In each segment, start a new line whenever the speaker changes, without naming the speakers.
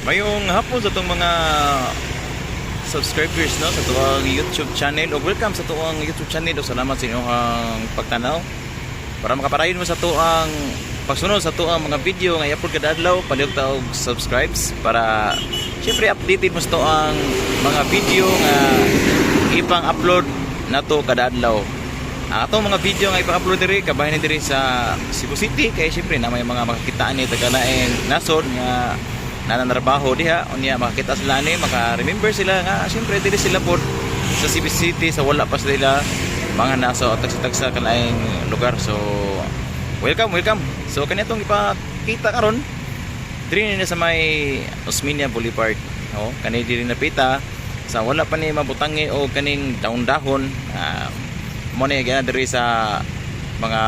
Mayong hapon sa itong mga subscribers no sa tuwang YouTube channel o welcome sa tuwang YouTube channel o salamat sa inyong pagtanaw para makaparayon mo sa tuwang pagsunod sa tuwang mga video nga i-upload kada adlaw palihog ta og subscribes para syempre updated mo sa tuwang mga video nga ipang-upload nato kada adlaw. Atong mga video nga ipang-upload diri kabahin diri sa Cebu City kay syempre na may mga makakitaan ni tagalain nasod nga nananarbaho diha unya makakita sila ni maka-remember sila nga syempre dili sila pod sa Cebu City sa wala pa sila mga naso at tagsa kalaing lugar. So welcome so kanitong ipakita karon diri na sa may Osmeña Boulevard kani diri napita sa wala pa ni mabutangi o kaning dahon-dahon mo ni gana diri sa mga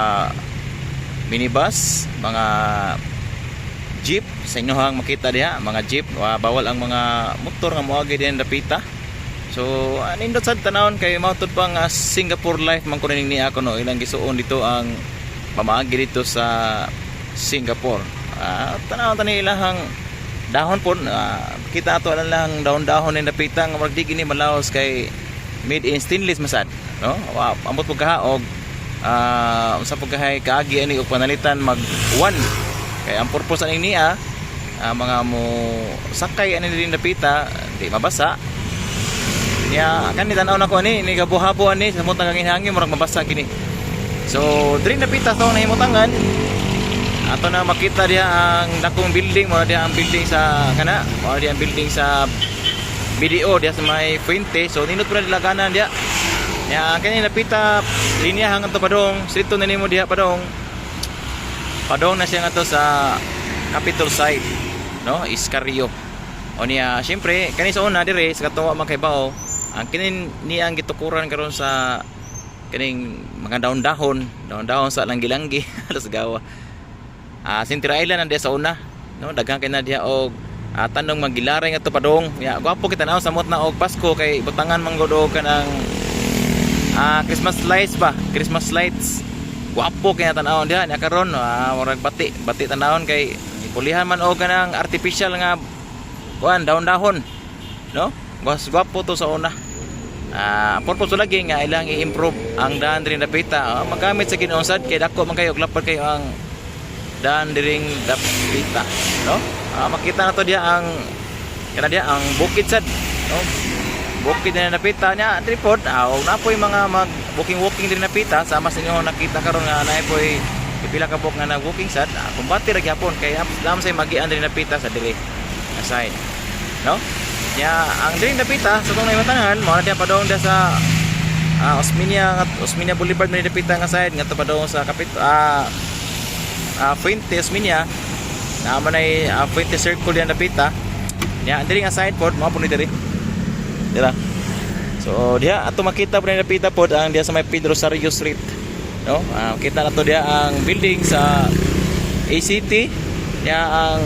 minibus mga jeep sa inyohang makita diha mga jeep bawal ang mga motor nga moagi diyan dapita. So nindot sad tanawon kay mautod pa nga Singapore life man kuno ni ako no ilang gisuon dito ang pamaagi dito sa Singapore. Tanawon tani ilahang dahon pon kita ato lang dahon-dahon ni dapita nga wag di gini malaos kay made in stainless masad no. Ambot pug kahaog sa pagkahay kaagi ani og panalitan mag 1 kaya ang purpose ani niya mga mo sakay ani din napita di mabasa niya kan tan-aw na ko ani ni gabuhabo ani sa mutang hangin murag mabasa gini. So diri napita sa nahimutangan ato na makita diha ang dakong building mo diha ang building sa kana mo diha ang building sa BDO diha sa may Fuente. So ninot pa nila ganan diha niya kani napita linya hanggang to padong sito na nimo diha padong na siya nga to sa Capitol side no Iscarrio o niya syempre kani sa una dire sa katuwa man kay bao ang kinin niya ang gitukuran karon sa kining mga dahon-dahon sa langgi-langgi alas gawa Sintira Island ande sa una no daghang kay na diha og tanong magilaray nga to padong ya gwapo kita na sa mot na og Pasko kay butangan man gud og kanang Christmas lights guwapo kay tan-awon diha nya karon murag bati tan-awon kay ipulihan man og kanang artificial nga kuan dahon-dahon no guwapo to sa una. Purpose lagi nga ilang i-improve ang daan diri dapita magamit sa kinunsad kay dako man kayo og lapad kayo ang daan diring dapita no. Makita na to diha ang kana diha ang bukid sad no bukid na napita nya tripod og napoy mga mag walking din napita sama sa inyo nakita karon nga naay poy pipila ka buk nga nag walking sad kumbati ra gyapon kay dam say magian din napita sa dili nga side no nya ang dili napita sa tong naimatangan mo na diha padong da sa Osmeña Boulevard man napita nga side nga to padong sa Fuente Osmeña na man ay Fuente Circle yan napita nya dili nga side pod mo pud diri dira. So diha ato makita pa napita pod ang diha sa may Pedro Rosario Street no kita na to diha ang building sa ACT diha ang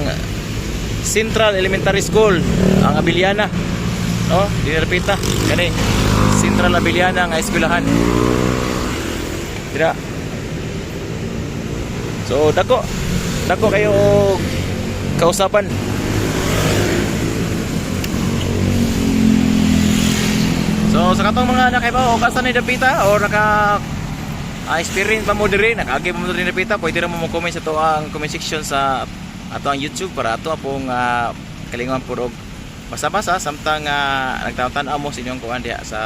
Central Elementary School ang Abiliana no di napita kani Central Abiliana nga eskwelahan dira. So dako kayo kausapan. So sa katong mga nakaiba o kasan ni dapita o naka experience pa mo diri nakaagi mo diri dapita pwede ra mo comment sa to ang comment section sa ato ang YouTube para ato pong kalingon pud og basa-basa samtang nagtawtan mo sa inyong kuan diha sa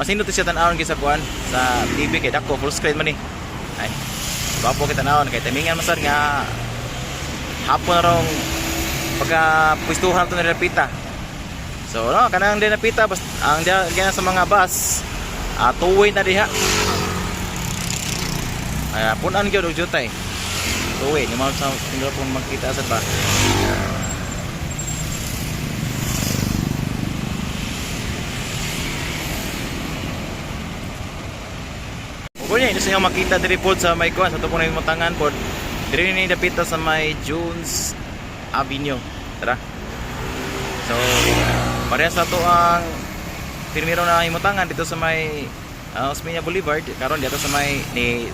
masindot siya tan-awon sa kuan sa TV kay dako full screen man ni ay bapo kita tan-awon kay tamingan masad nga hapon rong pagka pwestuhan to ni dapita. So no kanang din napita basta ang diyan sa mga bus two-way na diha punan gyud og jutay two-way ni mao sa tingala pun makita sad ba. Kunya ini sa makita diri pod sa may kuan sa tupon ng matangan pod diri ni dapita sa may Jones Avenue tara. So parehas na to ang pirmiro na himutangan dito sa may Osmeña Boulevard karon dito sa may ni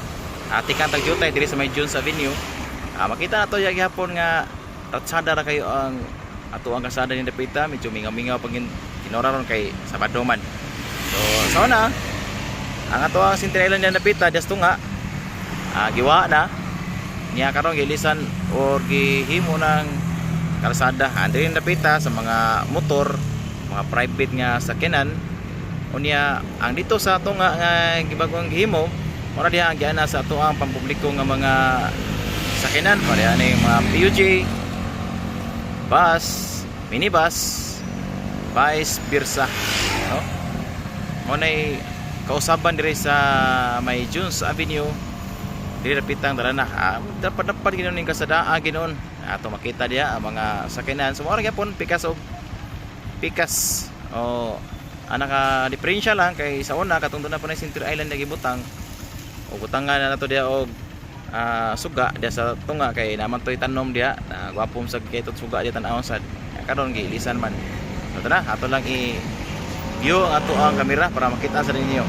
Atikan Tagyutay diri sa may Jones Avenue. Makita na to gyapon nga tatsada ra kayo ang ato ang kasada ni dapita medyo mingaw-mingaw pag kinora ron kay Sabado man. So sa una ang ato ang Sintir Island ni dapita just nga giwa na niya karon gilisan or gihimo ng kalsada andre ni dapita sa mga motor, mga private nga sakyanan. Unya ang dito sa ato nga gibagong gihimo mura diha ang giana sa ato ang pampubliko nga mga sakyanan pareha ni mga PUJ, bus, minibus, vice versa, no? Mo nay kausaban diri sa may Jones Avenue diri dapitang darana. Dapat ginon ning kasadaan ginon ato makita diha ang mga sakyanan sumora gyapon pikas o ana ka diferensya lang kay sa una katungtong na po na Sintir Island na gibutang o butangan na nato diha og suga diha sa tunga kay naman toy tanom diha na gwapom sa kay suga diha tan-awon sad karon giilisan man. So tara ato lang i-view ato ang kamera para makita sa ninyo.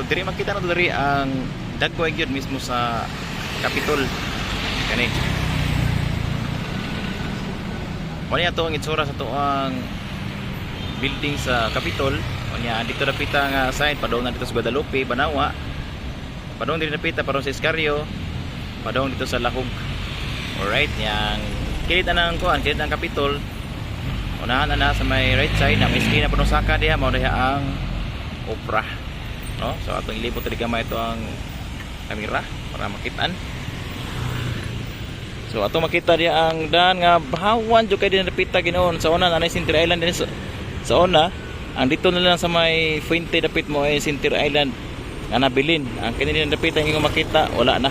Diri makita na diri ang dagko gyud mismo sa Capitol kani. Wala to ang itsura sa to ang building sa Capitol. Unya dito dapita nga side padong na dito sa Guadalupe, Banawa. Padong diri dapita padong sa Iscarrio, padong dito sa Lahog. Alright, yang kilit anang kuan, kilit ang Capitol. Unahan na sa may right side na may esquina padong saka diha mao diha ang Opera. No, so atong ilibot diri gamay ito ang kamera para makitaan. So ato makita diya ang daan nga bahawan jud kay dinapita ginoon sa una nanay Sintir Island din sa una. Ang dito na lang sa may Fuente dapit mo ay Sintir Island nga nabilin. Ang kini dinapita nga makita wala na.